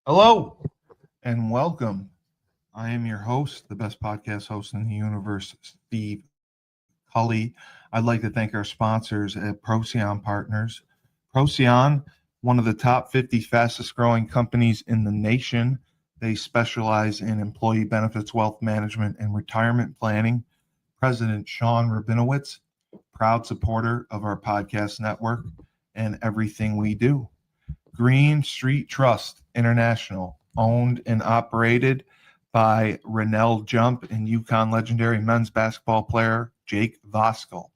Hello and welcome. I am your host, the best podcast host in the universe, Steve Cully. I'd like to thank our sponsors at Procyon Partners. Procyon, one of the top 50 fastest growing companies in the nation. They specialize in employee benefits, wealth management, and retirement planning. President Sean Rabinowitz, proud supporter of our podcast network and everything we do. Green Street Trust International, owned and operated by Rennell Jump and UConn legendary men's basketball player Jake Voskuhl.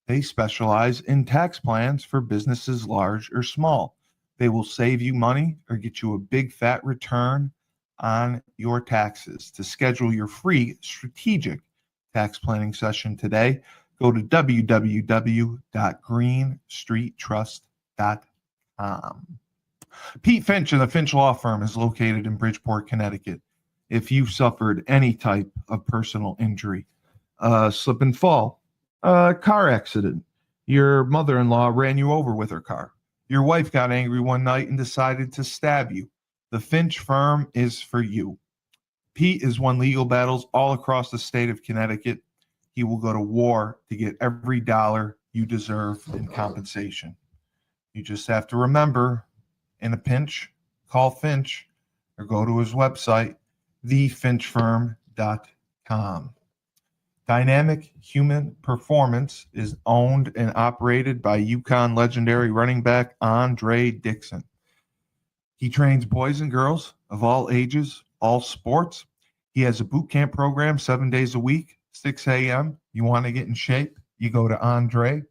They specialize in tax plans for businesses large or small. They will save you money or get you a big fat return on your taxes. To schedule your free strategic tax planning session today, go to www.greenstreettrust.com. Pete Finch and the Finch Law Firm is located in Bridgeport, Connecticut. If you've suffered any type of personal injury, slip and fall, a car accident, your mother-in-law ran you over with her car, your wife got angry one night and decided to stab you, the Finch Firm is for you. Pete has won legal battles all across the state of Connecticut. He will go to war to get every dollar you deserve in compensation. You just have to remember, in a pinch, call Finch or go to his website, thefinchfirm.com. Dynamic Human Performance is owned and operated by UConn legendary running back Andre Dixon. He trains boys and girls of all ages, all sports. He has a boot camp program 7 days a week, 6 a.m. You want to get in shape, you go to Andre.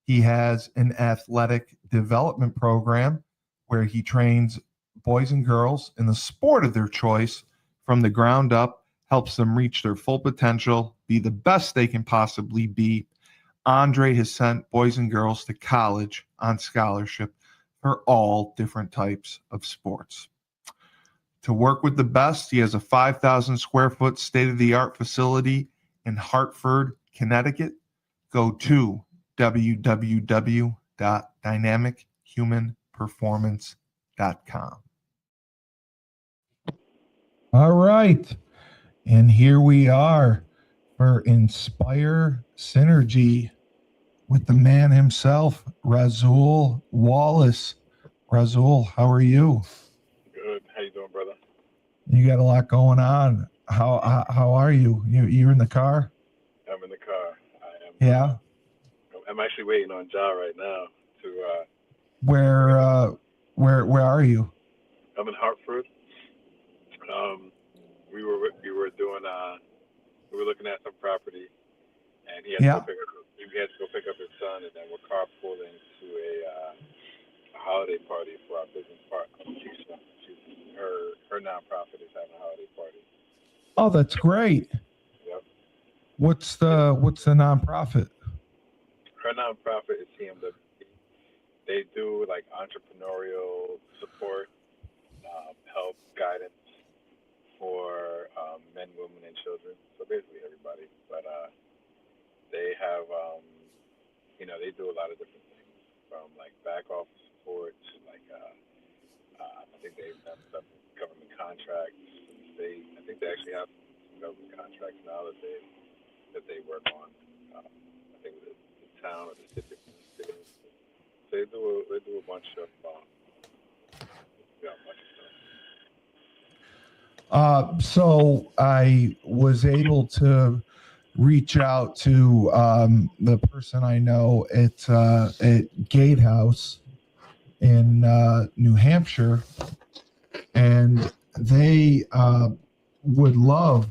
He has an athletic development program where he trains boys and girls in the sport of their choice from the ground up, helps them reach their full potential, be the best they can possibly be. Andre has sent boys and girls to college on scholarship for all different types of sports. To work with the best, he has a 5,000 square foot state-of-the-art facility in Hartford, Connecticut. Go to www.dynamichumanperformance.com. All right. And here we are for Inspire Synergy with the man himself, Razul Wallace. Razul, how are you? Good. How you doing, brother? You got a lot going on. How are you? You're in the car? I'm in the car. I am. Yeah. I'm actually waiting on Ja right now to. Where are you? I'm in Hartford. We were doing. We were looking at some property, and he had to go pick up his son, and then we're carpooling to a holiday party for our business partner. Her nonprofit is having a holiday party. Oh, that's great. Yep. What's the nonprofit? Her nonprofit is CMW. They do like entrepreneurial support, help, guidance for men, women, and children. So basically everybody. But they have, they do a lot of different things from like back office support to like, I think they've done some government contracts. I think they actually have some government contracts now that they work on. I think the town or the city. They do a bunch of So I was able to reach out to the person I know at Gatehouse in New Hampshire, and they would love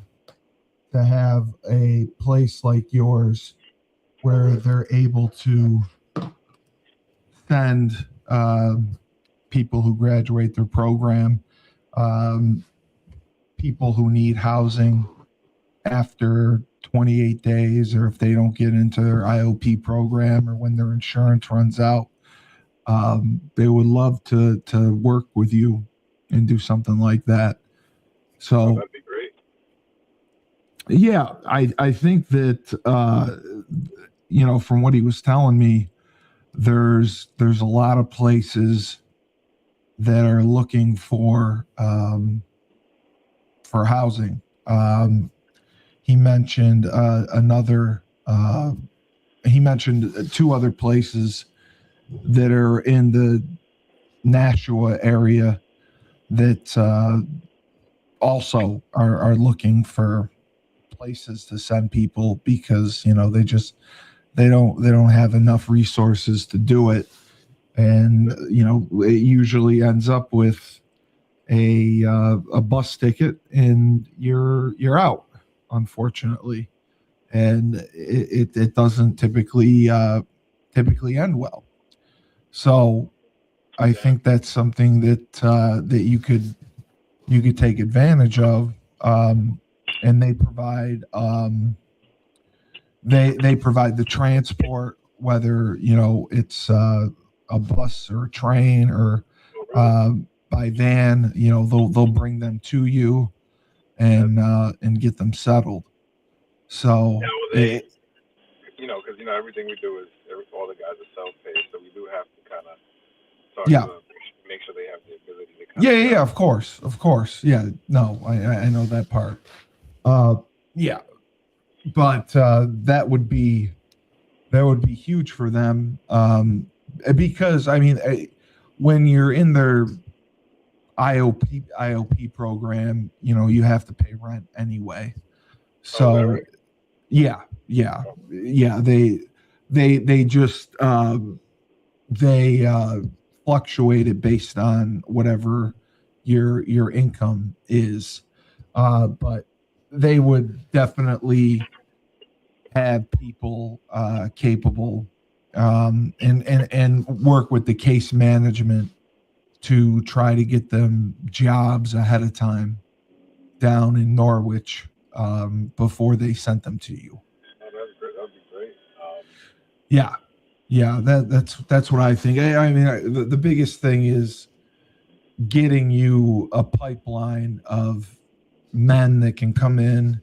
to have a place like yours where they're able to send people who graduate their program, people who need housing after 28 days, or if they don't get into their IOP program or when their insurance runs out. They would love to work with you and do something like that. So that'd be great. Yeah, I think that from what he was telling me, there's a lot of places that are looking for housing. He mentioned another. He mentioned two other places that are in the Nashua area that also are looking for places to send people because they don't have enough resources to do it, and it usually ends up with a bus ticket and you're out, unfortunately, and it doesn't typically end well. So I Yeah. think that's something that you could take advantage of, and they provide the transport, whether it's a bus or a train or Oh, really? uh, by van. They'll bring them to you That's, and get them settled. yeah, So well, it, because everything we do is all the guys are self-paced, so we do have to kind of talk to yeah, them, make sure they have the ability to kind yeah, of yeah, yeah, travel. of course, yeah. No, I know that part. Uh, yeah, but that would be huge for them, because I mean, when you're in their IOP program, you have to pay rent anyway. Oh, is that So right? yeah, yeah, Oh, yeah. They just they fluctuate it based on whatever your income is, but they would definitely have people capable, and work with the case management to try to get them jobs ahead of time down in Norwich, before they sent them to you. oh, that's great. That'd be great. Yeah, yeah, that's what I think. I mean, the biggest thing is getting you a pipeline of men that can come in,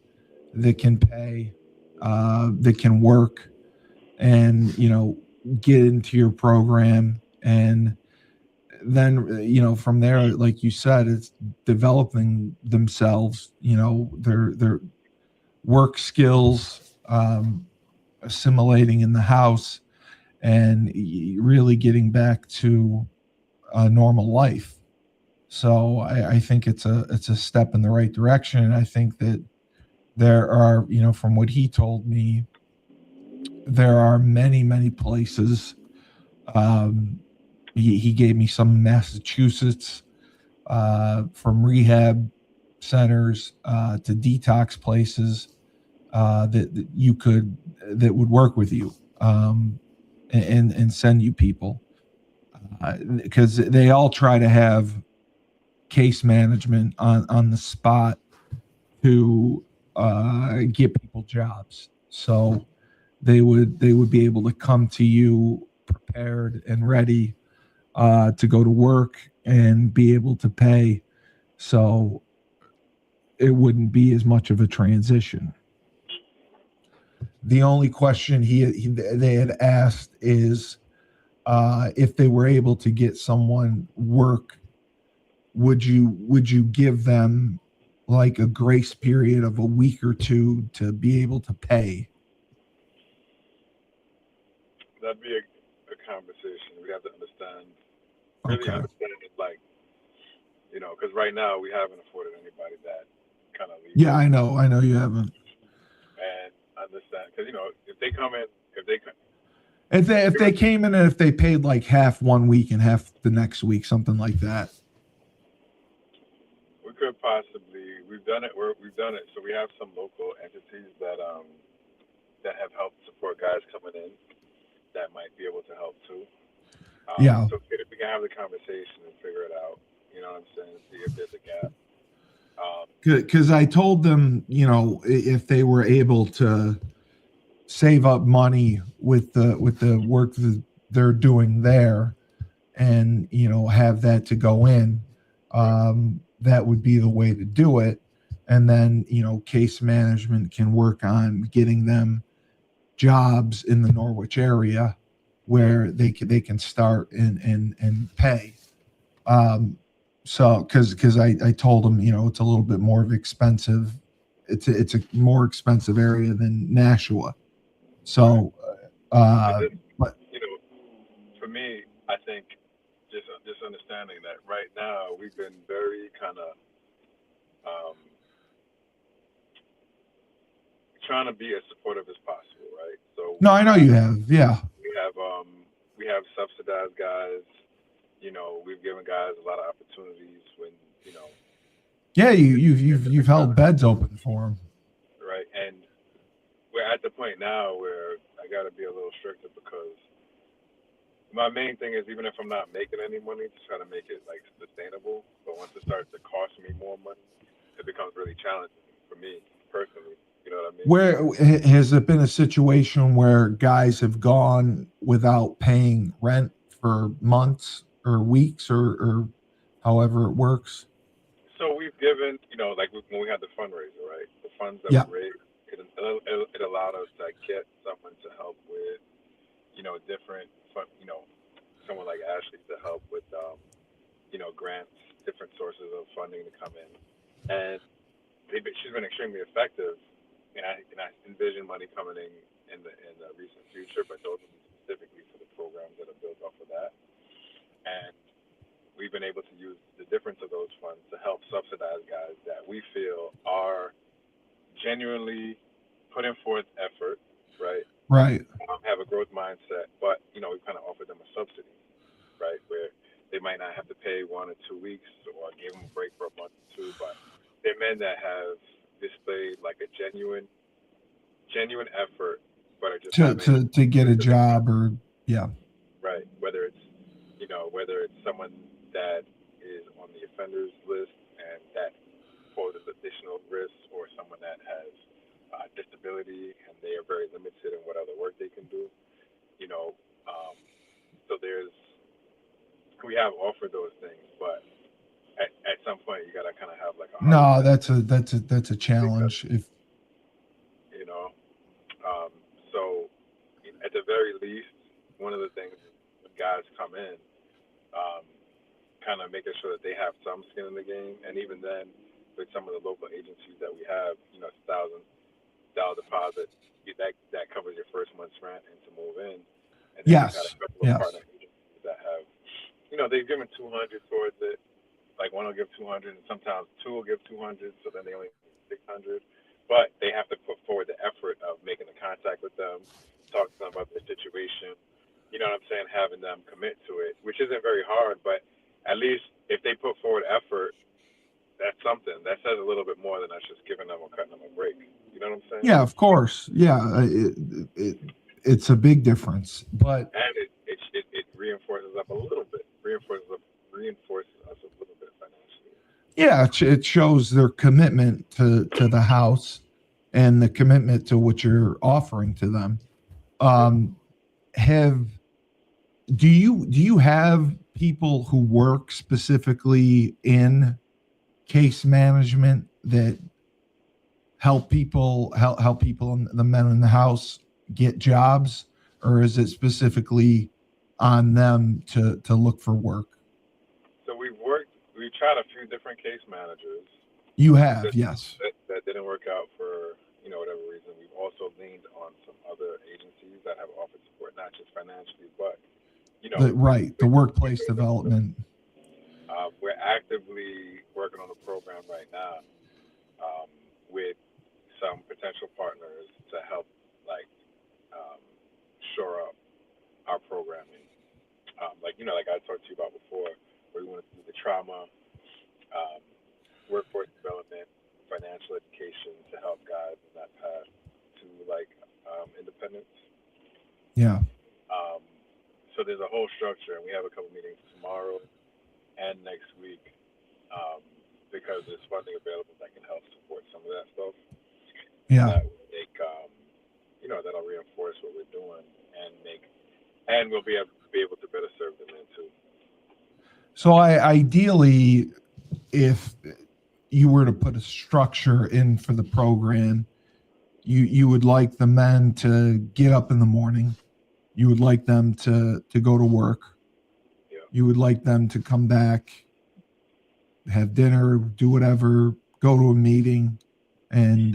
that can pay, that can work, and get into your program, and then from there, like you said, it's developing themselves. Their work skills, assimilating in the house, and really getting back to a normal life. So I think it's a step in the right direction. And I think that there are, from what he told me, there are many, many places. Um, he gave me some in Massachusetts, from rehab centers to detox places, that you could that would work with you, and send you people, because they all try to have case management on the spot to get people jobs. So they would be able to come to you prepared and ready, to go to work and be able to pay. So it wouldn't be as much of a transition. The only question they had asked is, if they were able to get someone work, would you give them like a grace period of a week or two to be able to pay? that'd be a conversation. We have to understand, really Okay. understand it, like, because right now we haven't afforded anybody that kind of Yeah, leeway I know you haven't. and understand, because if they come in, if they come, If they came in and if they paid like half one week and half the next week, something like that. we could possibly, we've done it. We've done it. So we have some local entities that have helped support guys coming in that might be able to help too. Yeah, So if we can have the conversation and figure it out, you know what I'm saying? See if there's a gap. Um, because I told them, if they were able to save up money with the work that they're doing there, and have that to go in, right. that would be the way to do it. And then case management can work on getting them jobs in the Norwich area Yeah. where they can start and pay. So because I told him, it's a little bit more of expensive. It's a more expensive area than Nashua. Right. So, But uh, this, but you know, for me, I think just understanding that right now we've been very kind of um, trying to be as supportive as possible, right? So no, I know you have. Yeah. we have we have subsidized guys. We've given guys a lot of opportunities when you know Yeah, at you've different held times, beds open for him. right? And we're at the point now where I got to be a little stricter because my main thing is even if I'm not making any money, just try to make it like sustainable. But once it starts to cost me more money, it becomes really challenging for me personally. You know what I mean? Where has it been a situation where guys have gone without paying rent for months or weeks or however it works? So we've given, like when we had the fundraiser, right? The funds that we Yeah. raised, it allowed us to get someone to help with, different, someone like Ashley to help with, grants, different sources of funding to come in, and she's been extremely effective. And I envision money coming in the recent future, but those will be specifically for the programs that are built off of that. And we've been able to use the difference of those funds to help subsidize guys that we feel are genuinely putting forth effort, right? Right. Have a growth mindset, but we kind of offer them a subsidy, right, where they might not have to pay 1 or 2 weeks or give them a break for a month or two, but they're men that have displayed like a genuine effort, but are just having To get a specific, job or yeah. right? Whether it's someone that is on the offenders list and that poses additional risks, or someone that has disability and they are very limited in what other work they can do. You know, um, so we have offered those things, but at some point you got to kind of have like a hard No, set that's a because challenge. If you know. Um, so at the very least, one of the things when guys come in, um, kind of making sure that they have some skin in the game, and even then, with some of the local agencies that we have, it's $1,000 deposit that covers your first month's rent and to move in, and then we've had a yes, couple of yes. partner agencies that have, they've given 200 towards it. Like one will give 200, and sometimes two will give 200, so then they only give 600. But they have to put forward the effort of making the contact with them, talk to them about their situation. You know what I'm saying? Having them commit to it, which isn't very hard, but at least if they put forward effort, that's something. That says a little bit more than us just giving them or cutting them a break. You know what I'm saying? Yeah, of course. Yeah, it it's a big difference. But And it reinforces up a little bit, reinforces us a little bit financially. yeah, it shows their commitment to the house and the commitment to what you're offering to them. Yeah. Um, have do you have people who work specifically in case management that help people in the men in the house get jobs, or is it specifically on them to look for work? So we've tried a few different case managers. You That have, did, yes. that didn't work out for whatever reason. We've also leaned on some other agencies that have offered support, not just financially, but The right, the with workplace ways of doing. development. We're actively working on a program right now um, with some potential partners to help, like, um, shore up our programming. Like I talked to you about before, where we want to do the trauma, um, workforce development, financial education to help guys in that path to like independence. Yeah. Um, so there's a whole structure, and we have a couple meetings tomorrow and next week um, because there's funding available that can help support some of that stuff, and Yeah. that will make that'll reinforce what we're doing and we'll be able to better serve the men too. So I ideally, if you were to put a structure in for the program, you would like the men to get up in the morning. You would like them to go to work. Yeah. You would like them to come back, have dinner, do whatever, go to a meeting, and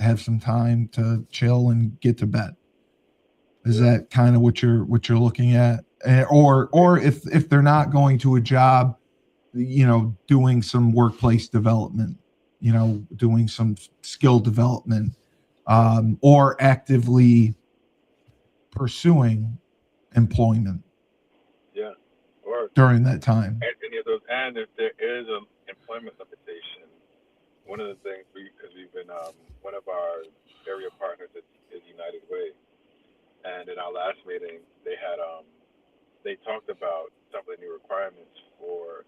have some time to chill and get to bed. Is that kind of what you're looking at? Or if they're not going to a job, doing some workplace development, doing some skill development, or actively pursuing employment Yeah. Or during that time. any of those. And if there is an employment limitation, one of the things because we've been one of our area partners is United Way, and in our last meeting they talked about some of the new requirements for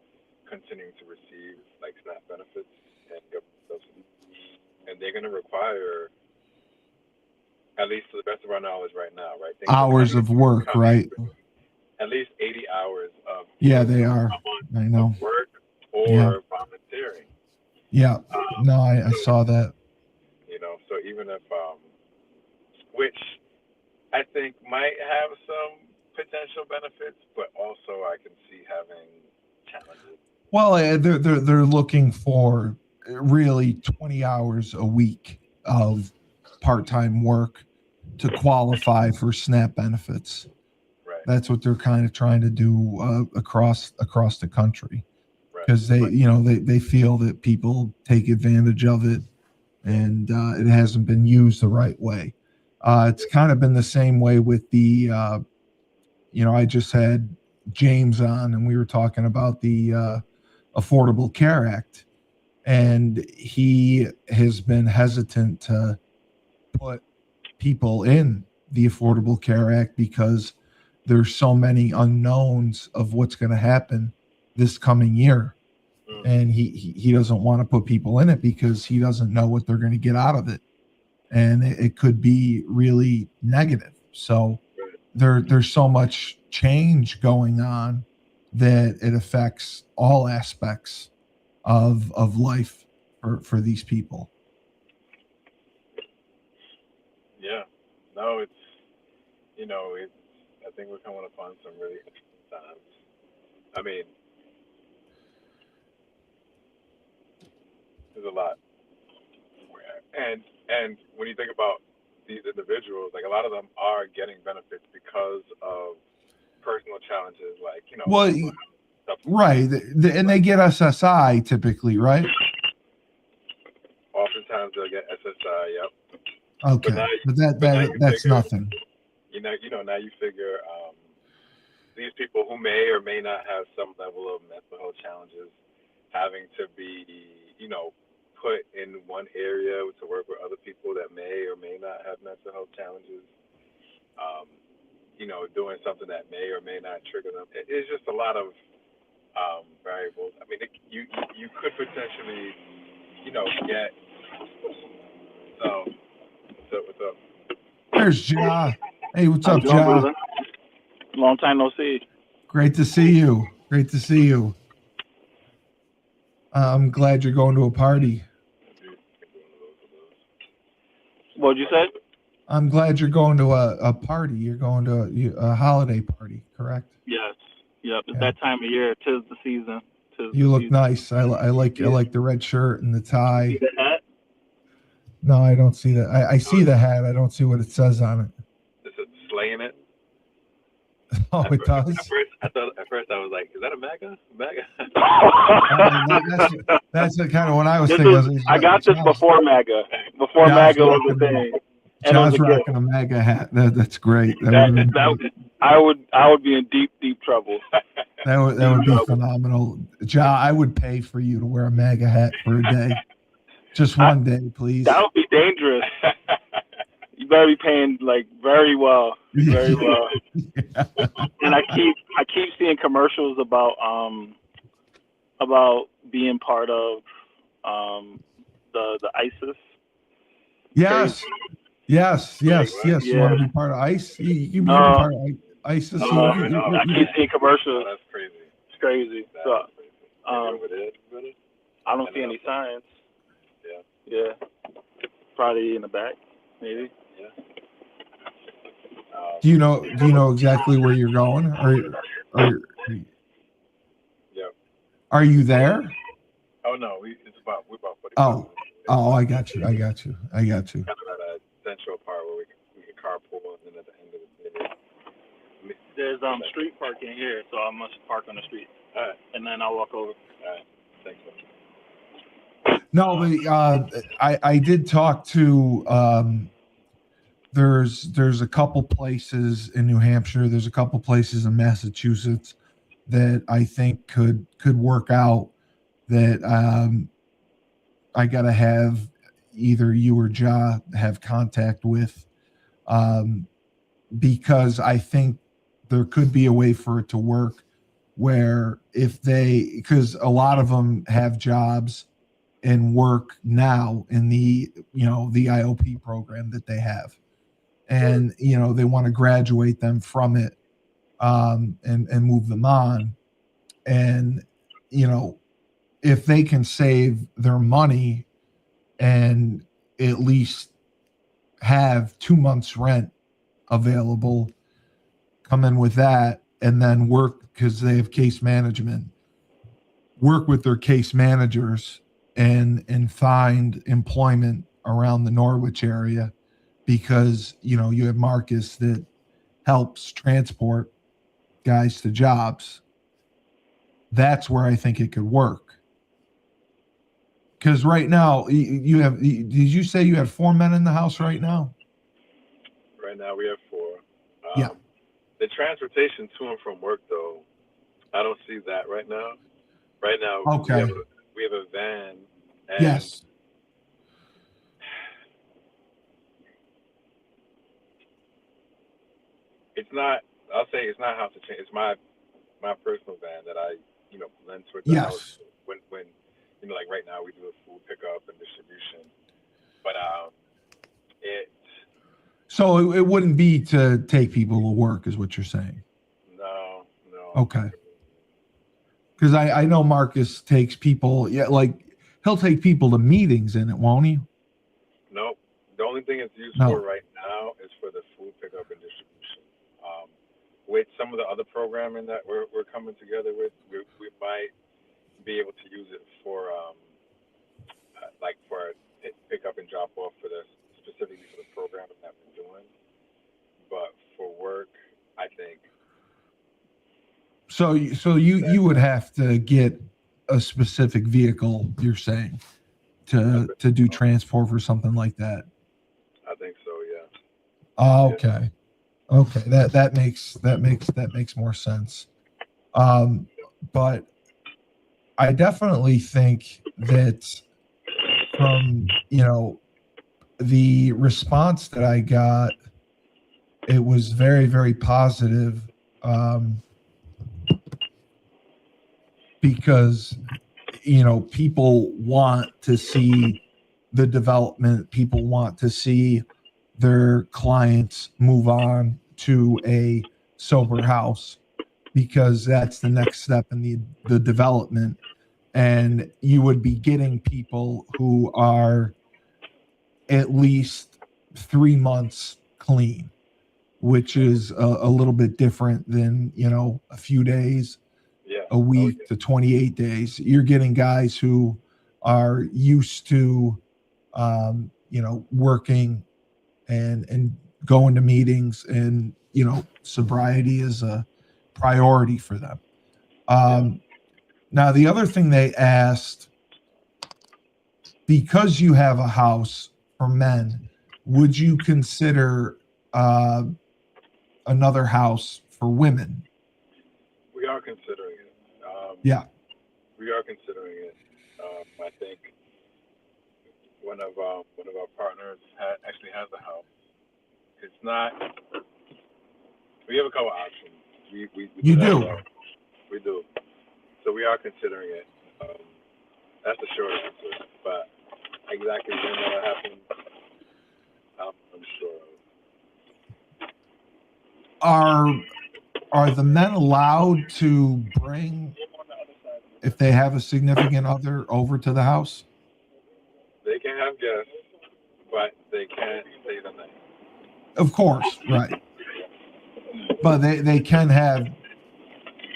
continuing to receive like SNAP benefits and government subsidies, and they're going to require, at least to the best of our knowledge right now, right? Hours of work, right? At least 80 hours of Yeah, they are. I know. work or volunteering. Yeah. No, I saw that. So even if which I think might have some potential benefits, but also I can see having challenges. Well, they're looking for really 20 hours a week of part-time work to qualify for SNAP benefits. Right. That's what they're kind of trying to do across the country, because Right. they feel that people take advantage of it, and it hasn't been used the right way. It's kind of been the same way with the I just had James on, and we were talking about the Affordable Care Act, and he has been hesitant to put people in the Affordable Care Act because there's so many unknowns of what's going to happen this coming year. And he doesn't want to put people in it because he doesn't know what they're going to get out of it, and it could be really negative. So there's so much change going on that it affects all aspects of life for these people. Yeah. No, it's I think we're coming upon some really interesting times. I mean, there's a lot. And when you think about these individuals, like a lot of them are getting benefits because of personal challenges, like Well, right, and they get SSI typically, right? Oftentimes they'll get SSI. Yep. Okay, but that's figure, nothing. Now you figure these people who may or may not have some level of mental health challenges having to be, put in one area to work with other people that may or may not have mental health challenges. Doing something that may or may not trigger them. It's just a lot of variables. I mean, you could potentially, get. So, what's up? There's Ja. Hey, what's How up, you doing, Ja? brother? Long time no see. Great to see you. Great to see you. I'm glad you're going to a party. What'd you say? I'm glad you're going to a party. You're going to a holiday party, correct? Yes. Yep. It's Yeah. that time of year. Tis the season. You look nice. I like the red shirt and the tie. See the hat? No, I don't see that. I see the hat. I don't see what it says on it. Is it slaying it? Oh, it does. At first I was like, is that a MAGA? MAGA? That's the kind of when I was This thinking. I got this before MAGA. Before Josh MAGA was a thing. And Josh it was a rocking a MAGA hat. That's great. I would be in deep trouble. That would be phenomenal. Ja, I would pay for you to wear a MAGA hat for a day. Just one day, please. That would be dangerous. You better be paying like very well. Very well. Yeah. And I keep seeing commercials about being part of the ISIS. Yes. Yes. Yeah. You want to be part of ICE? You can be part of ISIS. I keep seeing commercials. That's crazy. It's crazy. So over there, brother? I don't see any signs. Yeah. Probably in the back, maybe. Yeah. Do you know exactly where you're going, or Are you there? Oh no, we're about 45 Oh, minutes. I got you. Kind of at a central part where we can carpool, and then at the end of the day, There's street parking here, so I must park on the street. all right, And then I'll walk over. all right, thanks. Man. No, but I did talk to there's a couple places in New Hampshire, there's a couple places in Massachusetts that I think could work out. That I gotta have either you or Ja have contact with, because I think there could be a way for it to work where because a lot of them have jobs and work now in the IOP program that they have, and they want to graduate them from it, and move them on, and if they can save their money and at least have 2 months rent available, come in with that, and then work, because they have case management, work with their case managers and find employment around the Norwich area, because you have Marcus that helps transport guys to jobs. That's where I think it could work. Because right now you have. Did you say you have 4 men in the house right now? Right now we have 4. Yeah. The transportation to and from work, though, I don't see that right now. Right now, Okay. we have a van. And Yes. It's not. I'll say it's not house to change. It's my personal van that I lend towards the house when like right now we do a food pickup and distribution. But So it wouldn't be to take people to work, is what you're saying? No. Okay. Because I know Marcus takes people. Yeah, like he'll take people to meetings in it, won't he? Nope. The only thing it's used No. for right now is for the food pickup and distribution. With some of the other programming that we're coming together with, we might be able to use it for like for pick up and drop off specifically for the programming that we're doing. But for work, I think. So you would have to get a specific vehicle, you're saying, to do transport for something like that. I think so, yeah. Oh, okay. Okay, that makes more sense. But I definitely think that from the response that I got, it was very, very positive, because people want to see the development, people want to see their clients move on to a sober house, because that's the next step in the development. And you would be getting people who are at least 3 months clean, which is a little bit different than a few days, a week to 28 days. You're getting guys who are used to working and going to meetings, and sobriety is a priority for them. Now the other thing they asked, because you have a house for men, would you consider another house for women? We are considering it. Yeah. We are considering it. I think one of our partners actually has a house. It's not. We have a couple options. We You do. We do. So we are considering it. That's the short answer. But exactly when that'll happen, I'm sure. Are the men allowed to bring, if they have a significant other, over to the house? They can have guests, but they can't stay the night. Of course, right. But they can have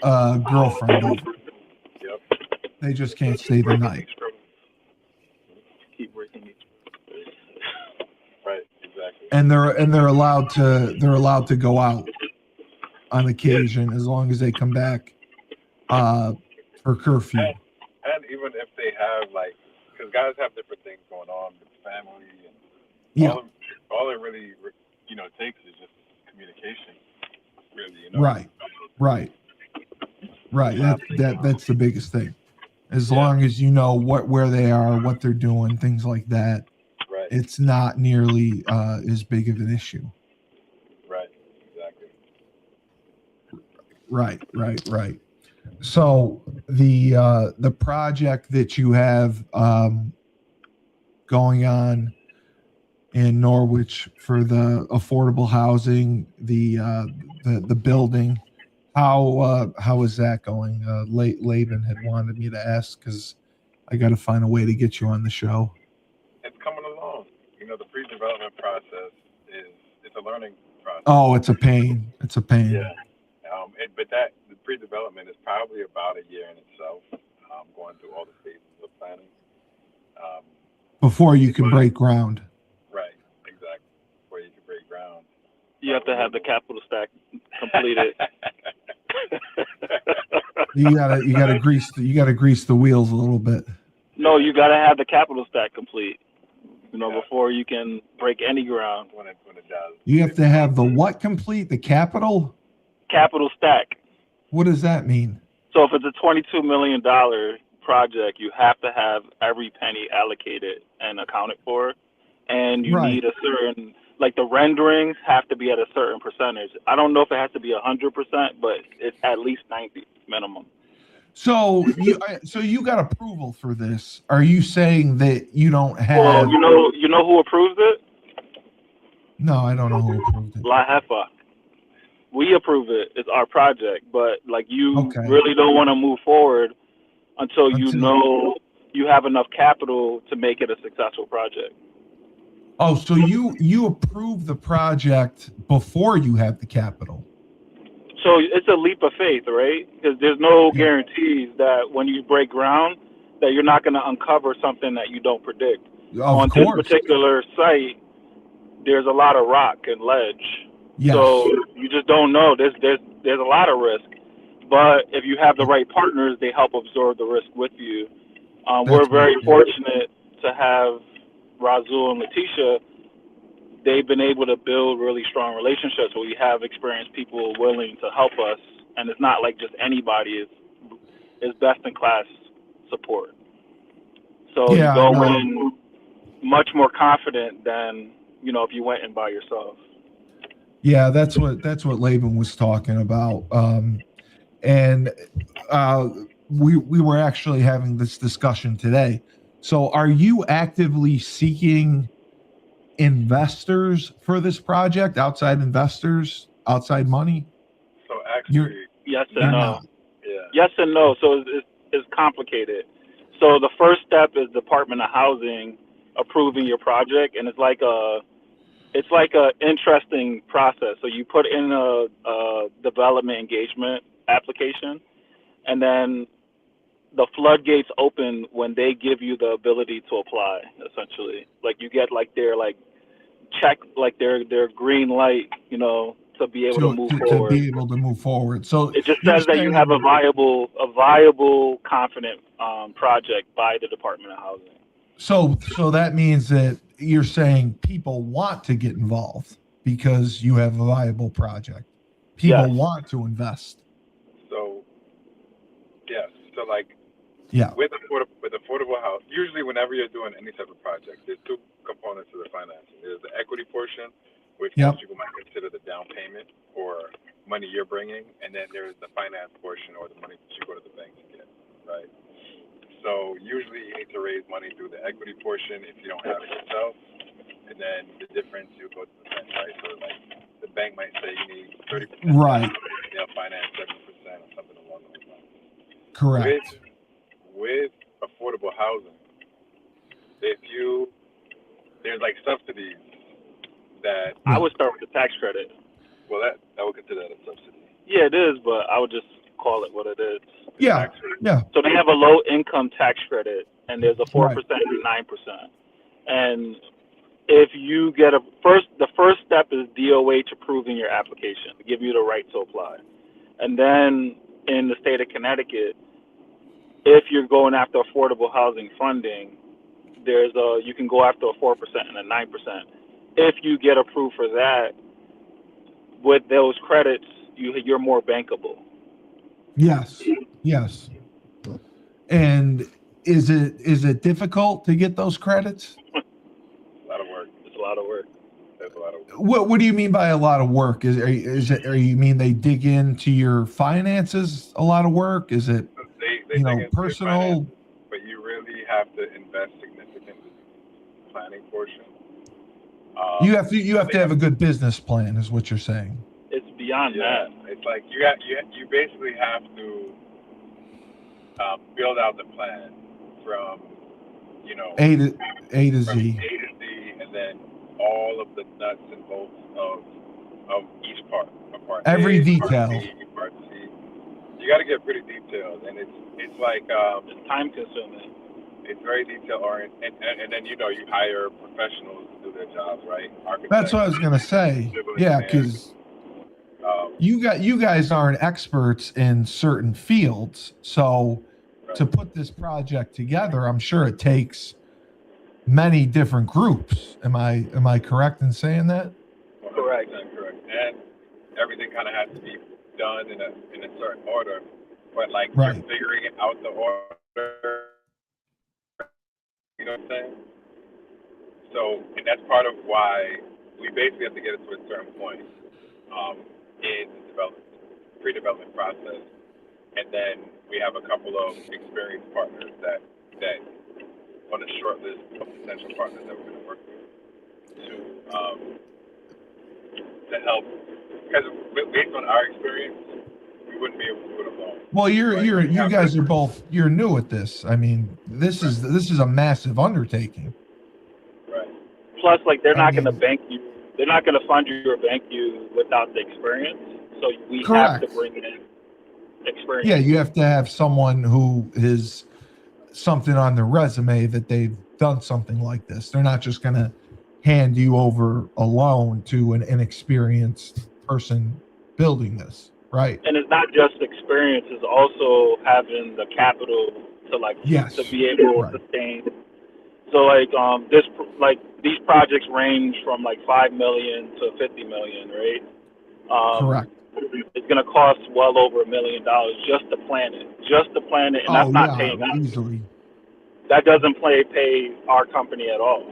a girlfriend over. Yep. They just can't stay the night. Keep breaking these. Right, exactly. And they're allowed to go out on occasion as long as they come back for curfew. And even if they have, like, because guys have different things going on with family, and Yeah. all it really, takes is just communication, really, Right. That's the biggest thing. As Yeah. long as you know where they are, what they're doing, things like that, Right. it's not nearly as big of an issue. Right, exactly. Right. So the project that you have going on in Norwich for the affordable housing, the building, how is that going? Laban had wanted me to ask because I got to find a way to get you on the show. It's coming along. The pre-development process it's a learning process. Oh, it's a pain. Yeah. But the pre-development is probably about a year in itself, going through all the phases of planning. Before you can break ground. Right, exactly. Before you can break ground. You have to have the capital stack completed. You gotta grease the wheels a little bit. No, you gotta have the capital stack complete. Before you can break any ground. When it does. You have to have the what complete? The capital? Capital stack. What does that mean? So if it's a $22 million project, you have to have every penny allocated and accounted for, and you need a certain, like the renderings have to be at a certain percentage. I don't know if it has to be 100%, but it's at least 90 minimum. So you got approval for this. Are you saying that you don't have? Well, you know who approves it? No, I don't know who approved it. La Jefa. We approve it. It's our project, but you really don't want to move forward until you know you have enough capital to make it a successful project. Oh, so you approve the project before you have the capital. So it's a leap of faith, right? Because there's no guarantees that when you break ground that you're not going to uncover something that you don't predict. On this particular site, there's a lot of rock and ledge. Yes. So you just don't know. There's a lot of risk. But if you have the right partners, they help absorb the risk with you. We're very fortunate to have Razul and Letitia. They've been able to build really strong relationships where we have experienced people willing to help us, and it's not like just anybody. It's best in class support. So you go in much more confident than if you went in by yourself. Yeah, that's what Laban was talking about, and we were actually having this discussion today. So, are you actively seeking investors for this project? Outside investors, outside money? So actually, yes and no. Yeah. Yes and no. So it's complicated. So the first step is Department of Housing approving your project, and it's like a interesting process. So you put in a development engagement application, and then the floodgates open when they give you the ability to apply. Essentially, you get their green light, to be able to move forward. To be able to move forward. So it just says that you have a viable, confident project by the Department of Housing. So that means that you're saying people want to get involved because you have a viable project. People want to invest. So, yes. So with affordable house, usually whenever you're doing any type of project, there's two components to the financing. There's the equity portion, which most people might consider the down payment or money you're bringing, and then there's the finance portion or the money that you go to the bank to get, right? So usually you need to raise money through the equity portion if you don't have it yourself, and then the difference you go to the bank, right? So the bank might say you need 30%, right? They'll finance 70% or something along those lines. Correct. With affordable housing, there's subsidies that I would start with the tax credit. Well, I would consider that a subsidy. Yeah, it is, but I would just call it what it is. Yeah, yeah. So they have a low income tax credit, and there's a 4% Right. and 9%. And if you get the first step is DOH approving your application to give you the right to apply. And then in the state of Connecticut, if you're going after affordable housing funding, you can go after a 4% and a 9%. If you get approved for that, with those credits, you're more bankable. Yes, yes. And is it difficult to get those credits? A lot of work. It's a lot of work. There's a lot of work. What do you mean by a lot of work? Are you mean they dig into your finances a lot of work? Is it They dig into your personal? finances, but you really have to invest significantly in the planning portion. You have to have a good business plan, is what you're saying. It's beyond that. It's like you basically have to build out the plan from A to from Z. A to Z, and then all of the nuts and bolts of each part. Part Every A, detail. Part B, Part C. You got to get pretty detailed, and it's like It's time consuming. it's very detail oriented, and then you hire professionals to do their jobs, right? Architects. That's what I was gonna say. Yeah, because you guys aren't experts in certain fields, so to put this project together, I'm sure it takes many different groups. Am I correct in saying that? Correct. And everything kind of has to be done in a certain order, but like Right. you're figuring out the order. You know what I'm saying? So, and that's part of why we basically have to get it to a certain point in the pre-development process, and then we have a couple of experienced partners that on a short list of potential partners that we're going to work with to help, because based on our experience, we wouldn't be able to do it alone. Well, you guys are you're new at this. I mean, this is a massive undertaking. Right. Plus, like they're not going to bank you. They're not going to fund you or bank you without the experience. So we have to bring in experience. Yeah, you have to have someone who is something on their resume that they've done something like this. They're not just going to hand you over a loan to an inexperienced person building this, right? And it's not just experience; it's also having the capital to be able to sustain. So these projects range from like $5 million to $50 million, right? Correct. It's going to cost well over $1 million just to plan it, and that's not paying us. Easily. That doesn't pay our company at all.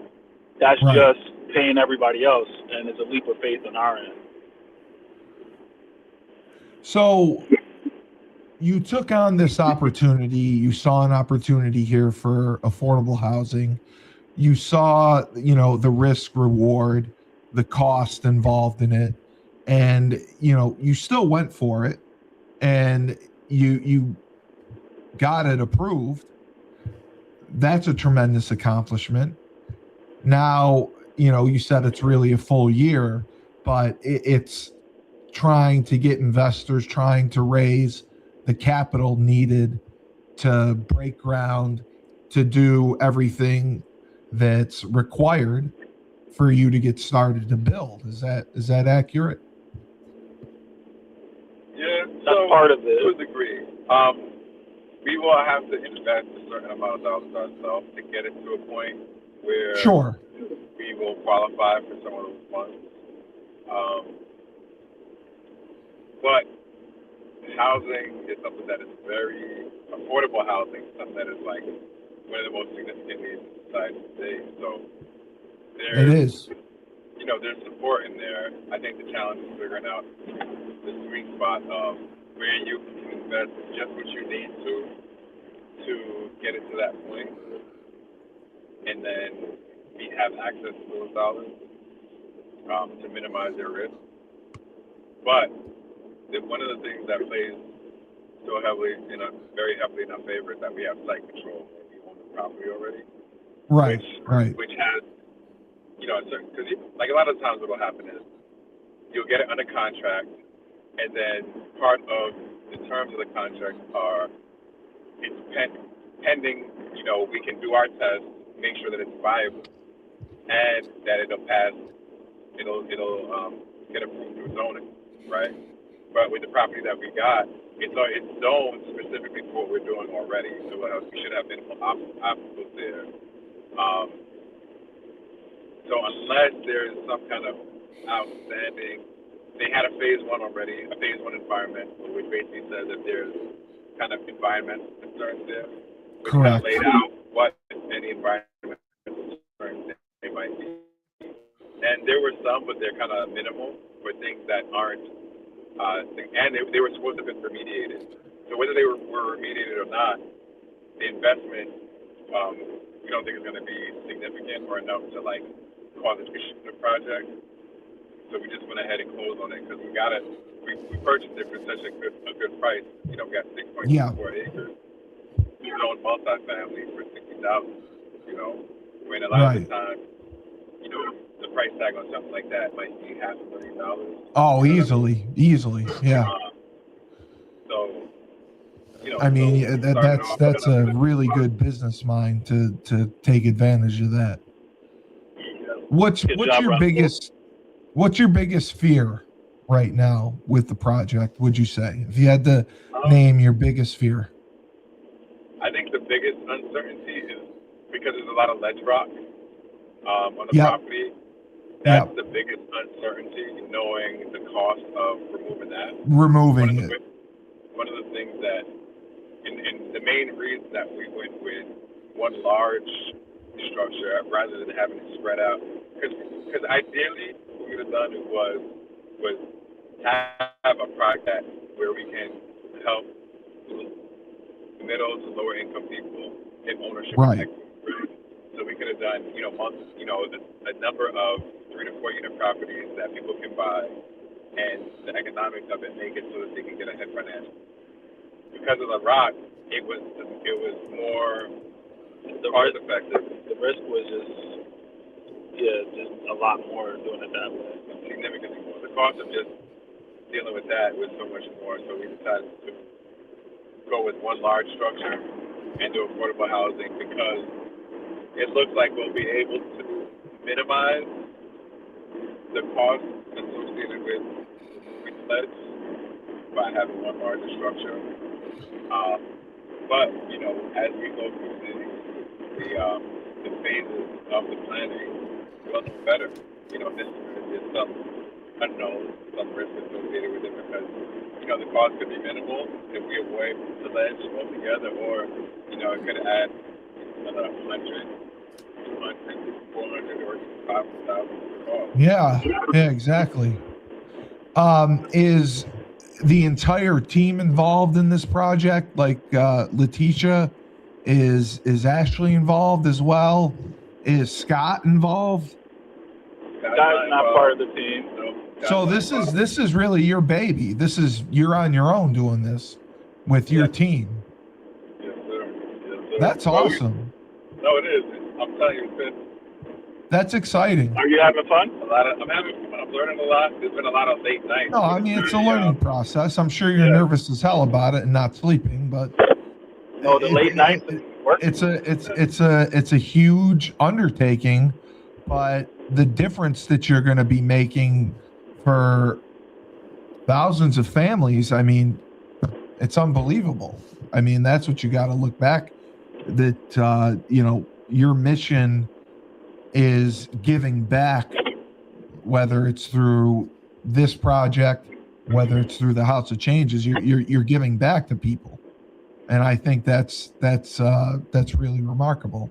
That's just paying everybody else, and it's a leap of faith on our end. So you took on this opportunity. You saw an opportunity here for affordable housing. You saw, the risk reward, the cost involved in it, and you still went for it, and you got it approved. That's a tremendous accomplishment. Now, you said it's really a full year, but it's trying to get investors, trying to raise the capital needed to break ground, to do everything that's required for you to get started to build. Is that accurate? Yeah, that's part of it. To a degree. We will have to invest a certain amount of dollars ourselves to get it to a point where we will qualify for some of those funds. But housing is something that is very affordable housing, something that is like one of the most significant needs in society today. So there's support in there. I think the challenge is figuring out the sweet spot of where you can invest just what you need to get it to that point, and then have access to those dollars to minimize your risk. But one of the things that plays so heavily very heavily in our favor is that we have site control. We own the property already. Which has, because like a lot of times what will happen is you'll get it under contract, And then part of the terms of the contract are it's pending, we can do our test, make sure that it's viable, and that it'll pass, it'll get approved through zoning, right? But with the property that we got, it's zoned specifically for what we're doing already, so we should have minimal obstacles there. So unless there's some kind of outstanding, they had a phase one already, a phase one environmental, which basically says that there's kind of environmental concerns there, which kind of Correct. laid out what any environmental concerns they might be. And there were some, but they're kind of minimal for things that aren't, and they were supposed to have been remediated. So whether they were remediated or not, the investment, we don't think is going to be significant or enough to like cause a the project. So we just went ahead and closed on it because we purchased it for such a good price. We got 6.4 acres. We own multifamily for $60,000. When a lot of the time, the price tag on something like that might be $500,000. Oh, easily, yeah. So, I mean, that's a really good business mind to take advantage of that. What's your biggest fear right now with the project? Would you say, if you had to name your biggest fear? I think the biggest uncertainty is because there's a lot of ledge rock on the property. That's the biggest uncertainty, knowing the cost of removing that. One of the things that, and the main reason that we went with one large structure rather than having it spread out, because ideally what we would have done was have a project where we can help middle to lower income people in ownership. Right. So we could have done, a number of 3 to 4 unit properties that people can buy, and the economics of it make it so that they can get ahead financially. Because of the rock, it was more cost effective. The risk was just a lot more doing it that way. Significantly more. The cost of just dealing with that was so much more. So we decided to go with one large structure and do affordable housing because it looks like we'll be able to minimize the cost associated with moving ledge by having one larger structure. But as we go through the phases of the planning, we'll know better. There's some unknown, some risk associated with it because the cost could be minimal if we avoid the ledge altogether, or it could add another 100, 200, 400, or 5,000 to the cost. Yeah, exactly. Is the entire team involved in this project? Like Letitia, is Ashley involved as well? Is Scott involved? Scott's not part of the team. So this is really your baby. You're on your own doing this with your team. Yes, sir. That's awesome. No, it is. I'm telling you, it's been. That's exciting. Are you having fun? I'm having fun. I'm learning a lot. There's been a lot of late nights. No, I mean it's a learning process. I'm sure you're nervous as hell about it and not sleeping, but no, the late nights. It's a huge undertaking, but the difference that you're going to be making for thousands of families, I mean, it's unbelievable. I mean, that's what you got to look back. That your mission is giving back, whether it's through this project, whether it's through the House of Changes, you're giving back to people, and I think that's really remarkable.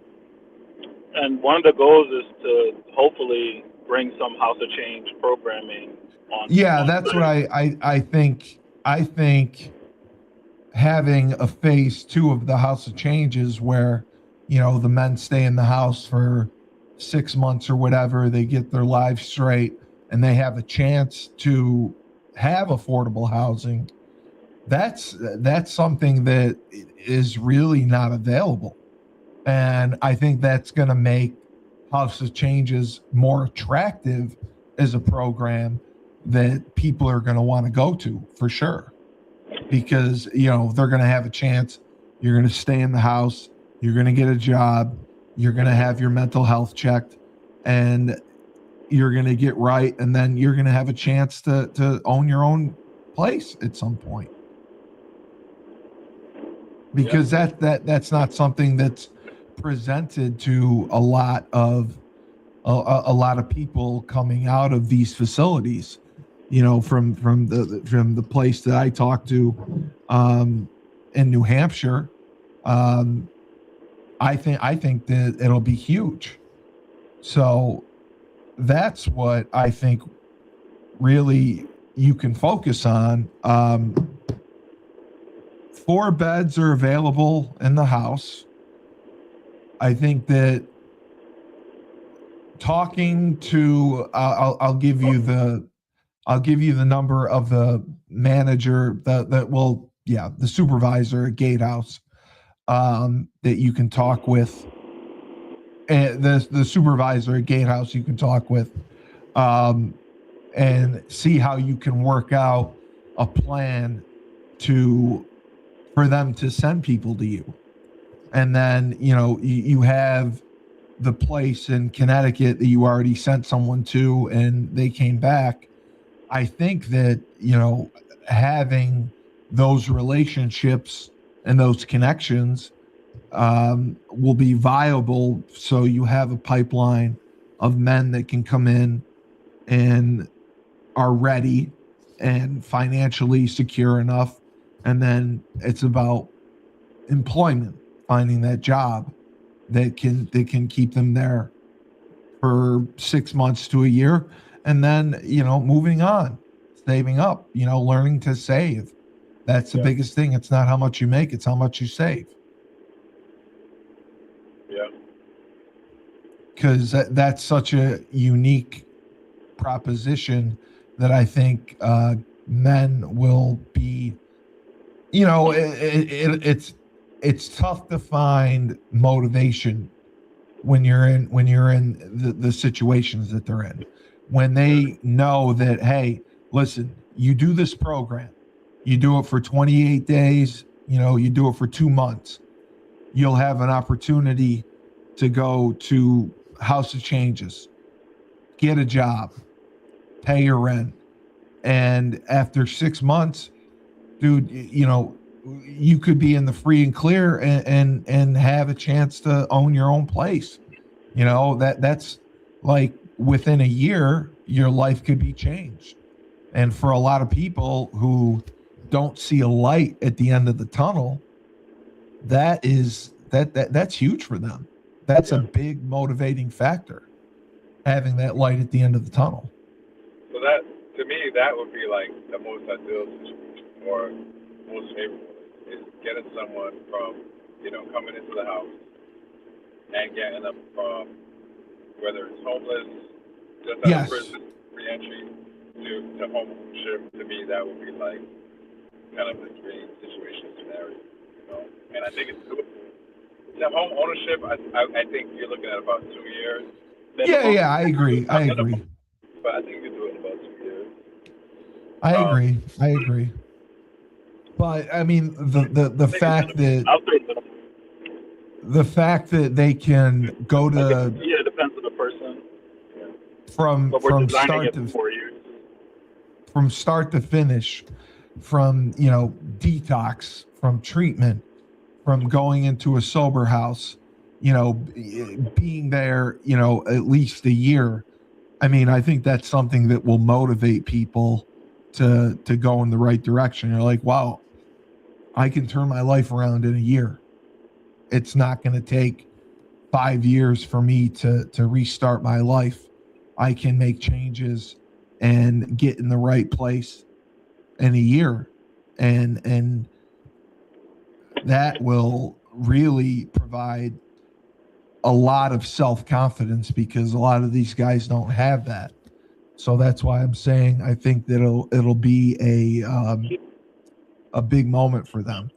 And one of the goals is to hopefully bring some House of Change programming on. Yeah, that's what I think. I think having a phase 2 of the House of Changes where, the men stay in the house for 6 months or whatever, they get their lives straight and they have a chance to have affordable housing. That's something that is really not available. And I think that's going to make House of Changes more attractive as a program. that people are going to want to go to for sure, because they're going to have a chance. You're going to stay in the house. You're going to get a job. You're going to have your mental health checked, and you're going to get right, and then you're going to have a chance to own your own place at some point. Because that's not something that's presented to a lot of people coming out of these facilities. From the place that I talked to in New Hampshire, I think that it'll be huge. So that's what I think really you can focus on. 4 beds are available in the house. I think that talking to I'll give you the number of the manager, the supervisor at Gatehouse, that you can talk with. And the supervisor at Gatehouse you can talk with, and see how you can work out a plan for them to send people to you. And then you have the place in Connecticut that you already sent someone to and they came back. I think that having those relationships and those connections will be viable, so you have a pipeline of men that can come in and are ready and financially secure enough. And then it's about employment, finding that job that can keep them there for 6 months to a year, and then moving on, saving up, learning to save. That's the biggest thing. It's not how much you make, it's how much you save. Yeah. Because that's such a unique proposition that I think men will be, it's tough to find motivation when you're in the situations that they're in, when they know that, hey, listen, you do this program, you do it for 28 days, you do it for 2 months, you'll have an opportunity to go to House of Changes, get a job, pay your rent, and after 6 months, dude, you could be in the free and clear and have a chance to own your own place. That's like within a year, your life could be changed. And for a lot of people who don't see a light at the end of the tunnel, that's huge for them. That's a big motivating factor, having that light at the end of the tunnel. So that, to me, that would be like the most ideal situation, or most favorable, is getting someone from, coming into the house and getting them from, whether it's homeless, just out of prison, re-entry, to home ownership. To me, that would be like kind of the dream situation scenario, And I think it's doable. The home ownership, I think you're looking at about 2 years. Yeah, I agree. But I think you can do it in about 2 years. I agree. But I mean, the fact that they can go to, it depends on the person. From start to finish, from detox, from treatment, from going into a sober house, being there, at least a year. I mean, I think that's something that will motivate people to go in the right direction. You're like, wow, I can turn my life around in a year. It's not going to take 5 years for me to restart my life. I can make changes and get in the right place in a year. And that will really provide a lot of self-confidence, because a lot of these guys don't have that. So that's why I'm saying I think that it'll be a big moment for them.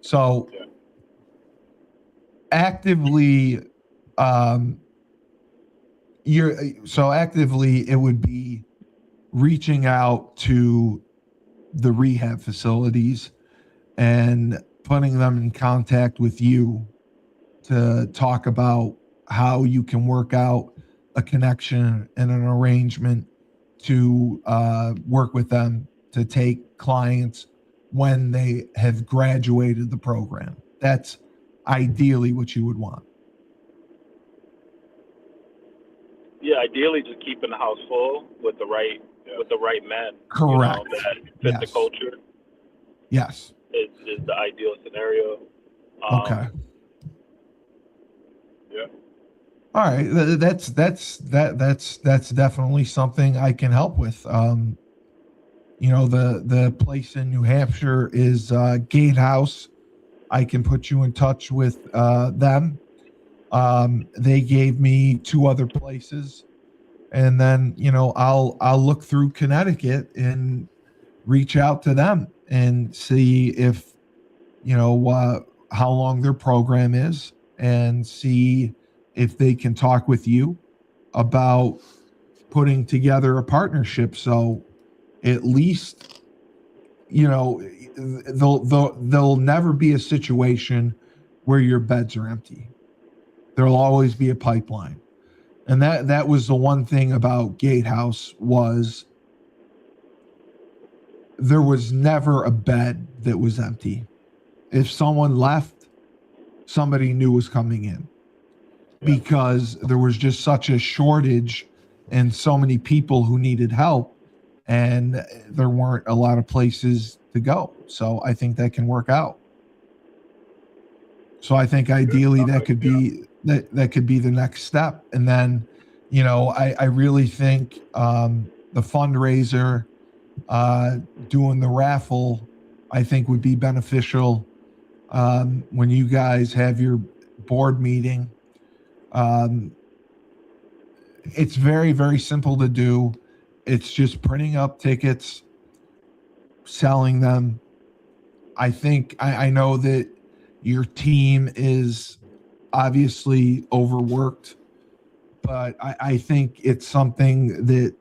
So actively, it would be reaching out to the rehab facilities and putting them in contact with you to talk about how you can work out a connection and an arrangement to work with them to take clients when they have graduated the program. That's ideally what you would want. Yeah, ideally just keeping the house full with the right men. Correct. That fit the culture. Yes. Is the ideal scenario. Okay. Yeah. All right. That's definitely something I can help with. The place in New Hampshire is Gatehouse. I can put you in touch with them. They gave me 2 other places, and then I'll look through Connecticut and reach out to them and see if how long their program is, and see if they can talk with you about putting together a partnership. So at least there'll never be a situation where your beds are empty. There'll always be a pipeline. And that was the one thing about Gatehouse, was there was never a bed that was empty. If someone left, somebody new was coming in, because there was just such a shortage and so many people who needed help, and there weren't a lot of places to go. So I think that can work out. So I think ideally that could be that could be the next step. And then, I really think the fundraiser, doing the raffle, I think would be beneficial when you guys have your board meeting. It's very, very simple to do. It's just printing up tickets, selling them. I think I know that your team is obviously overworked, but I think it's something that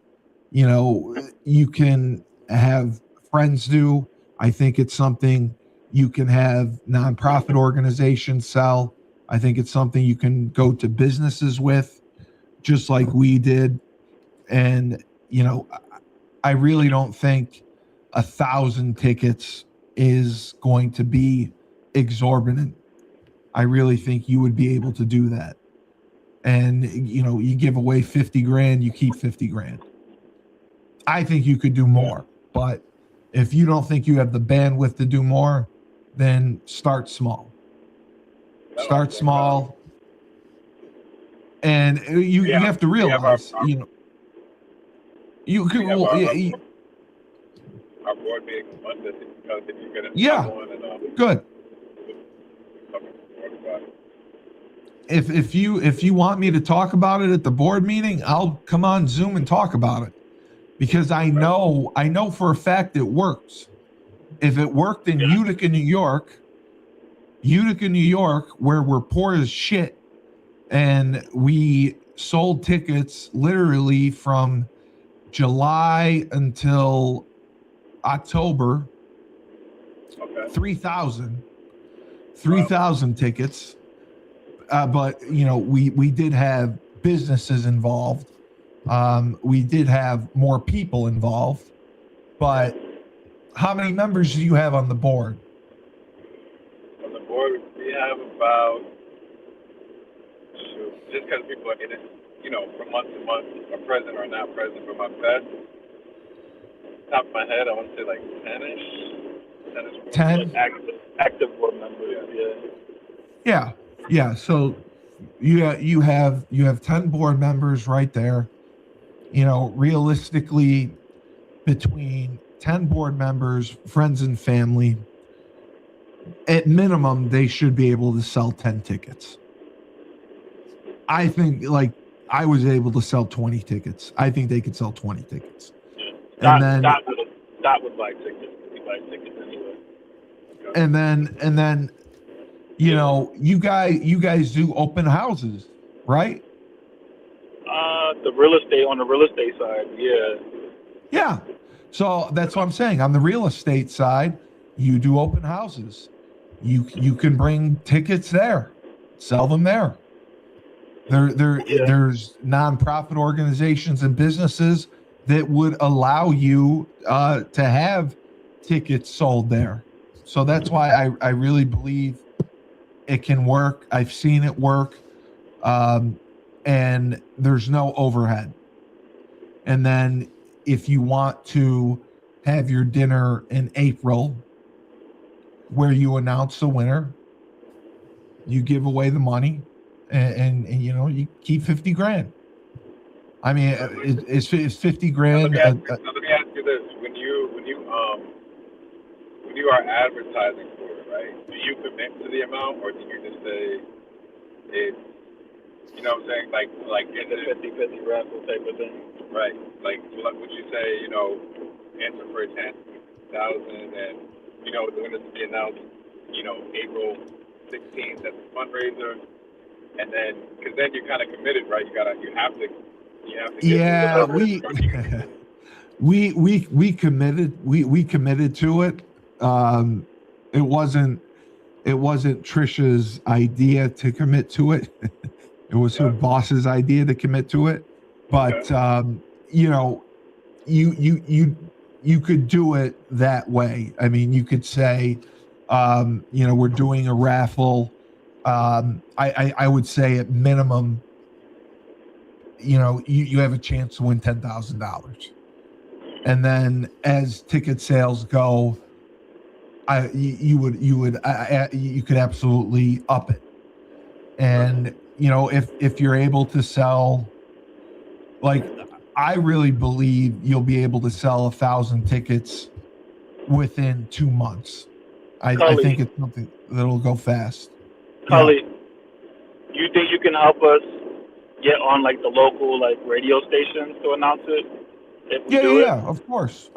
you can have friends do. I think it's something you can have nonprofit organizations sell. I think it's something you can go to businesses with, just like we did. And I really don't think 1,000 tickets is going to be exorbitant. I really think you would be able to do that. And you give away 50 grand, you keep 50 grand. I think you could do more, but if you don't think you have the bandwidth to do more, then start small. Start small. And you have to realize, you could. Our board meeting Monday, because if you're gonna good. If you want me to talk about it at the board meeting, I'll come on Zoom and talk about it, because I know for a fact it works. If it worked in Utica, New York, where we're poor as shit, and we sold tickets literally from July until October, 3,000 tickets. But we did have businesses involved. We did have more people involved. But how many members do you have on the board? On the board, we have about, just because people are in it, from month to month, are present or not present, from my bed, top of my head, I want to say like 10-ish. 10? Active board members, Yeah. So you have 10 board members right there. Realistically, between 10 board members, friends and family, at minimum, they should be able to sell 10 tickets. I think, I was able to sell 20 tickets. I think they could sell 20 tickets. And then that would buy tickets. We buy tickets anyway. And then you guys do open houses, right? On the real estate side, yeah. Yeah. So that's what I'm saying. On the real estate side, you do open houses. You can bring tickets there, sell them there. Yeah. There's nonprofit organizations and businesses that would allow you to have tickets sold there. So that's why I really believe it can work. I've seen it work, and there's no overhead. And then if you want to have your dinner in April, where you announce the winner, you give away the money, and you know you keep 50 grand. I mean, it's 50 grand. Let me ask you this: when you are advertising for it, right? Do you commit to the amount, or do you just say it's, you know what I'm saying, like It's a 50-50 raffle type of thing. right? Like, would you say, you know, enter for 10,000, and you know the winners to be announced, you know, April 16th at the fundraiser, and then because then you're kind of committed, right? You have to get Yeah, the we committed to it. It wasn't Trisha's idea to commit to it. It was her boss's idea to commit to it. But you know, you could do it that way. I mean, you could say, you know, we're doing a raffle. I would say at minimum, you know, you have a chance to win $10,000, and then as ticket sales go, you could absolutely up it. And you know, if you're able to sell, like, I really believe you'll be able to sell 1,000 tickets within 2 months. I think it's something that'll go fast. Cully, you think you can help us get on like the local like radio stations to announce it? If we do it? Of course.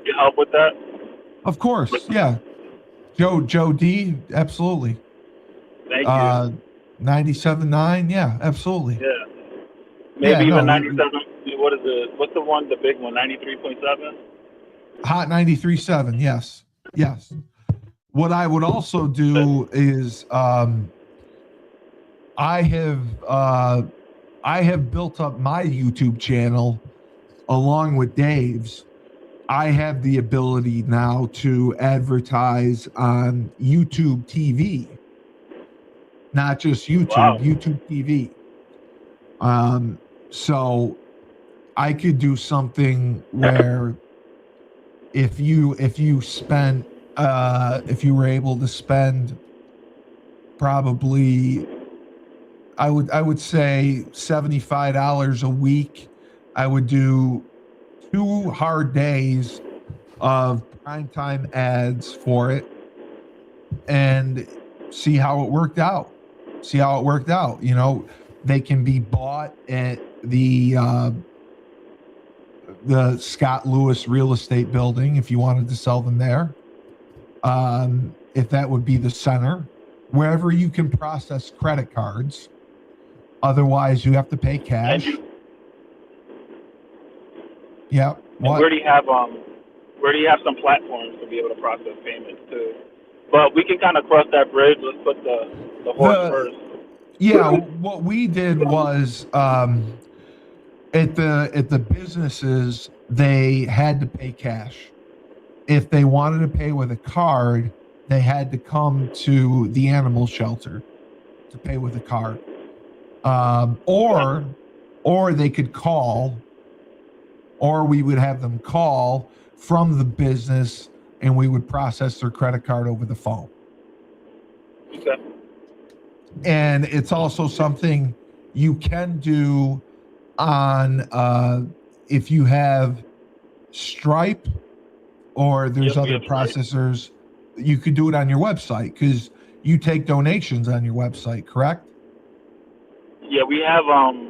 You help with that? Of course, yeah. Joe D, absolutely. Thank you. 97.9, yeah, absolutely. Yeah. Maybe even 97. What is it? What's the one, the big one? 93.7? Hot 93.7, yes. What I would also do is I have built up my YouTube channel along with Dave's. I have the ability now to advertise on YouTube TV, not just YouTube, Wow. YouTube TV. So I could do something where if you spent if you were able to spend probably, I would say $75 a week, I would do 2 hard days of primetime ads for it and see how it worked out. You know, they can be bought at the Scott Lewis Real Estate Building if you wanted to sell them there. If that would be the center, wherever you can process credit cards. Otherwise, you have to pay cash. Yeah. What? Where do you have some platforms to be able to process payments too? But we can kind of cross that bridge. Let's put the horse first. Yeah, what we did was at the businesses, they had to pay cash. If they wanted to pay with a card, they had to come to the animal shelter to pay with a card. Or they could call, or we would have them call from the business and we would process their credit card over the phone. Okay. And it's also something you can do on if you have Stripe or there's other processors, you could do it on your website because you take donations on your website, correct? Yeah, we have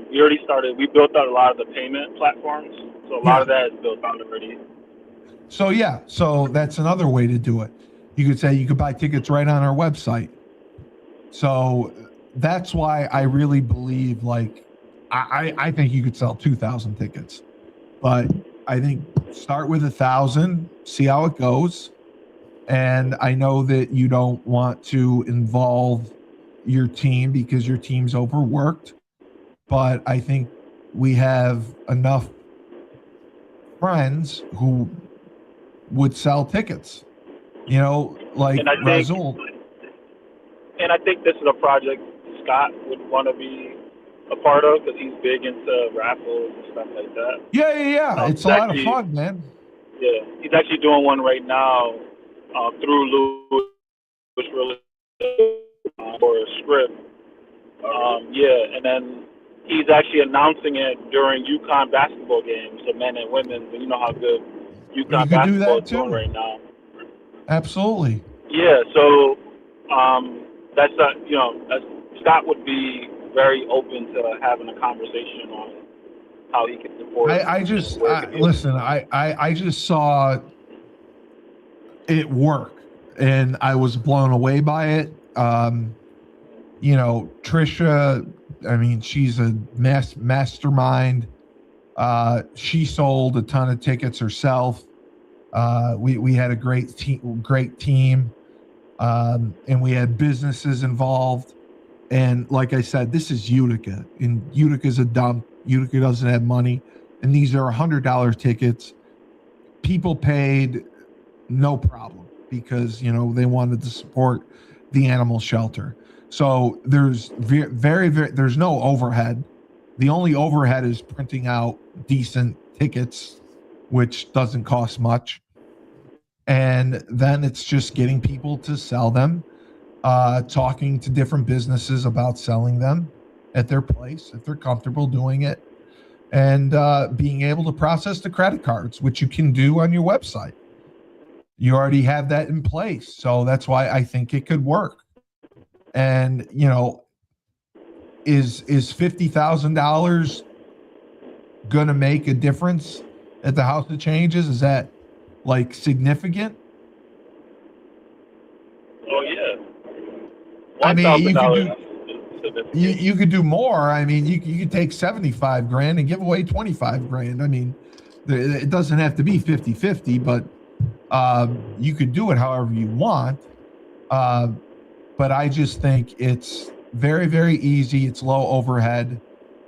we already started. We built out a lot of the payment platforms, so a lot of that is built out already. So that's another way to do it. You could say you could buy tickets right on our website. So that's why I really believe, like, I think you could sell 2,000 tickets, but I think start with 1,000, see how it goes. And I know that you don't want to involve your team because your team's overworked, but I think we have enough friends who would sell tickets, like Razul. And I think this is a project Scott would want to be a part of because he's big into raffles and stuff like that. Yeah. It's a lot of fun, man. Yeah, he's actually doing one right now through Louis really for a script. And then he's actually announcing it during UConn basketball games, the men and women. You know how good UConn basketball is doing right now. Absolutely. Yeah, so that's Scott would be very open to having a conversation on how he can support. I just saw it work, and I was blown away by it. Trisha, I mean, she's a mastermind. She sold a ton of tickets herself. We had a great team, and we had businesses involved. And like I said, this is Utica, and Utica's a dump. Utica doesn't have money, and these are $100 tickets. People paid no problem because they wanted to support the animal shelter. So there's very there's no overhead. The only overhead is printing out decent tickets, which doesn't cost much, and then it's just getting people to sell them. Talking to different businesses about selling them at their place if they're comfortable doing it, and being able to process the credit cards, which you can do on your website. You already have that in place, so that's why I think it could work. And is $50,000 gonna make a difference at the House of Changes? Is that like significant? Oh yeah. I mean, you could do more. I mean, you could take 75 grand and give away 25 grand. I mean, it doesn't have to be 50-50, but you could do it however you want. But I just think it's very, very easy. It's low overhead,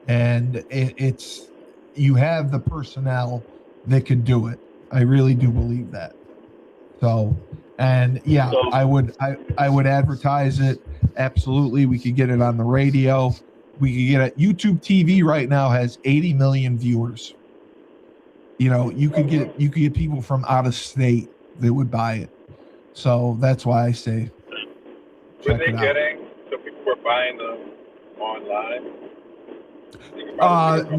and it's you have the personnel that could do it. I really do believe that. So, and yeah, I would advertise it. Absolutely. We could get it on the radio. We could get it. YouTube TV right now has 80 million viewers. You could get people from out of state that would buy it. So that's why I say were they getting so people were buying them online?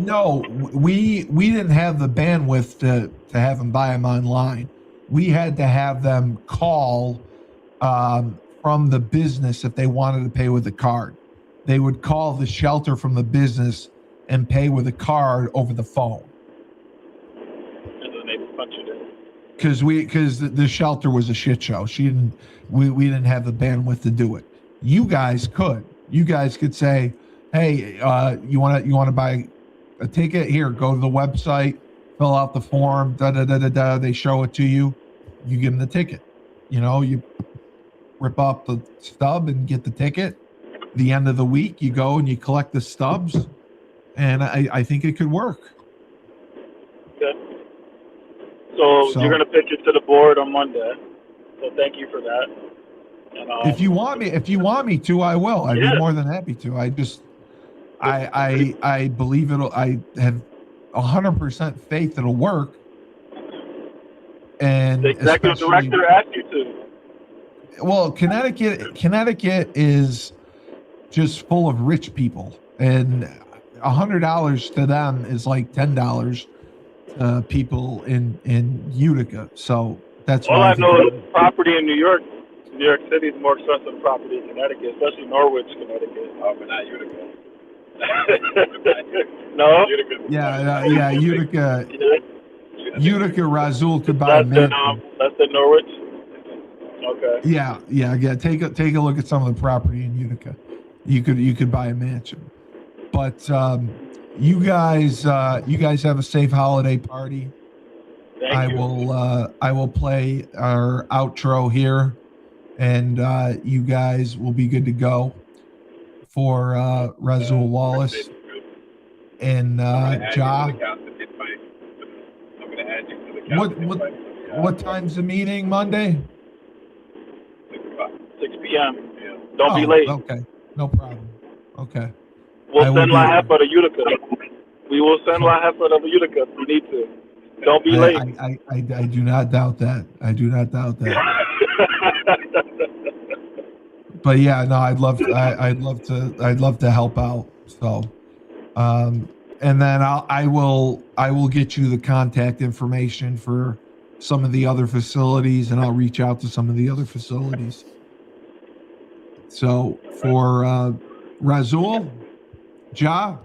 No, we didn't have the bandwidth to have them buy them online. We had to have them call from the business if they wanted to pay with a card. They would call the shelter from the business and pay with a card over the phone. And then they punch it in. Because the shelter was a shit show. We didn't have the bandwidth to do it. You guys could. You guys could say, hey, you want to buy a ticket? Here, go to the website, fill out the form, They show it to you. You give them the ticket. You rip off the stub and get the ticket. The end of the week, you go and you collect the stubs, and I think it could work. Okay. So you're going to pitch it to the board on Monday. So thank you for that. And, if you want me to, I will. I'd be more than happy to. I believe it'll. I have 100% faith it'll work. And the executive director asked you to. Well, Connecticut is just full of rich people, and $100 to them is like $10 to people in Utica. So that's all I know is property in New York City is more expensive than property in Connecticut, especially Norwich, Connecticut. Oh, but not Utica. No. Yeah, Utica. Utica, Razul could buy a mansion. Less than Norwich. Okay. Yeah. Take a look at some of the property in Utica. You could buy a mansion, but you guys have a safe holiday party, Thank you. I will play our outro here, and you guys will be good to go for Razul Wallace and I'm gonna add you to the Ja. calendar invite. I'm gonna add you to the What calendar what invite. what time's the meeting Monday? 6 o'clock. 6 p.m. Yeah. Don't be Oh, late. okay, no problem. Okay, We'll I will send La be. Jefa to Utica. We will send La Jefa to Utica if we need to. Don't be late. I do not doubt that. I do not doubt that. But yeah, no, I'd love to help out. So, and then I will get you the contact information for some of the other facilities, and I'll reach out to some of the other facilities. So for Razul, Ja,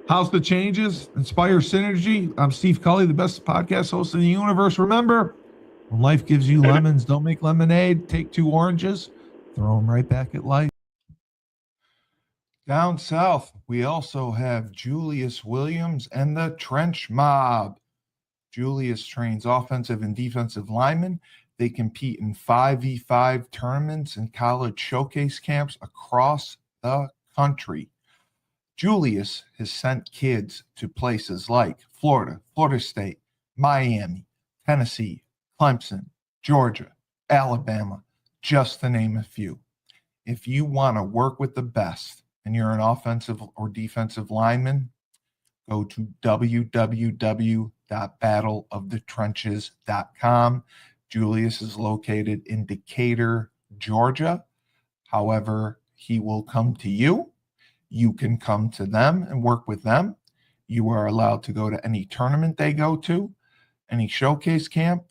House of Changes, Inspire Synergy. I'm Steve Cully, the best podcast host in the universe. Remember, when life gives you lemons, don't make lemonade. Take 2 oranges, throw them right back at life. Down south, we also have Julius Williams and the Trench Mob. Julius trains offensive and defensive linemen. They compete in 5v5 tournaments and college showcase camps across the country. Julius has sent kids to places like Florida, Florida State, Miami, Tennessee, Clemson, Georgia, Alabama, just to name a few. If you want to work with the best and you're an offensive or defensive lineman, go to www.battleofthetrenches.com. Julius is located in Decatur, Georgia. However, he will come to you. You can come to them and work with them. You are allowed to go to any tournament they go to, any showcase camp,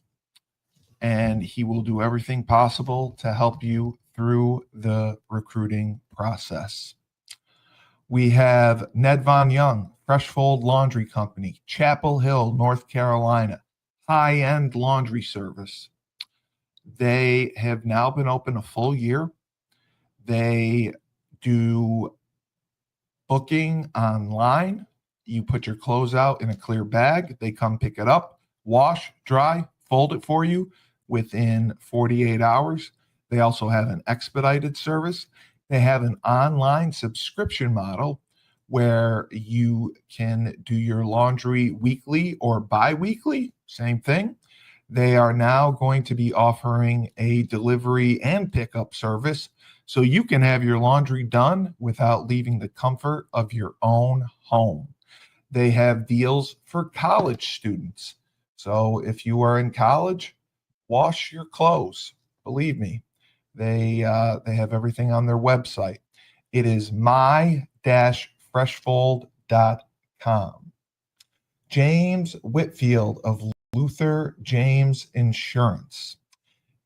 and he will do everything possible to help you through the recruiting process. We have Ned Von Young, Fresh Fold Laundry Company, Chapel Hill, North Carolina, high-end laundry service. They have now been open a full year. They do booking online. You put your clothes out in a clear bag. They come pick it up, wash, dry, fold it for you within 48 hours. They also have an expedited service. They have an online subscription model where you can do your laundry weekly or bi-weekly, same thing. They are now going to be offering a delivery and pickup service so you can have your laundry done without leaving the comfort of your own home. They have deals for college students. So if you are in college, wash your clothes. Believe me, they have everything on their website. It is my-freshfold.com. James Whitfield of Luther James Insurance.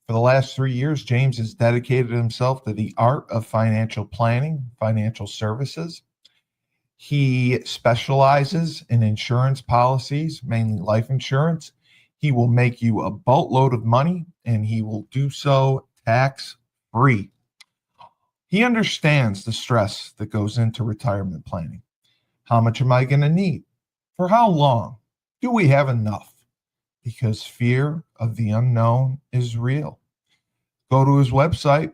For the last 3 years, James has dedicated himself to the art of financial planning, financial services. He specializes in insurance policies, mainly life insurance. He will make you a boatload of money, and he will do so tax-free. He understands the stress that goes into retirement planning. How much am I going to need? For how long? Do we have enough? Because fear of the unknown is real. Go to his website,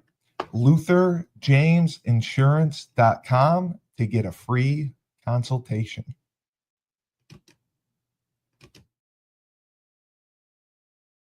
lutherjamesinsurance.com, to get a free consultation.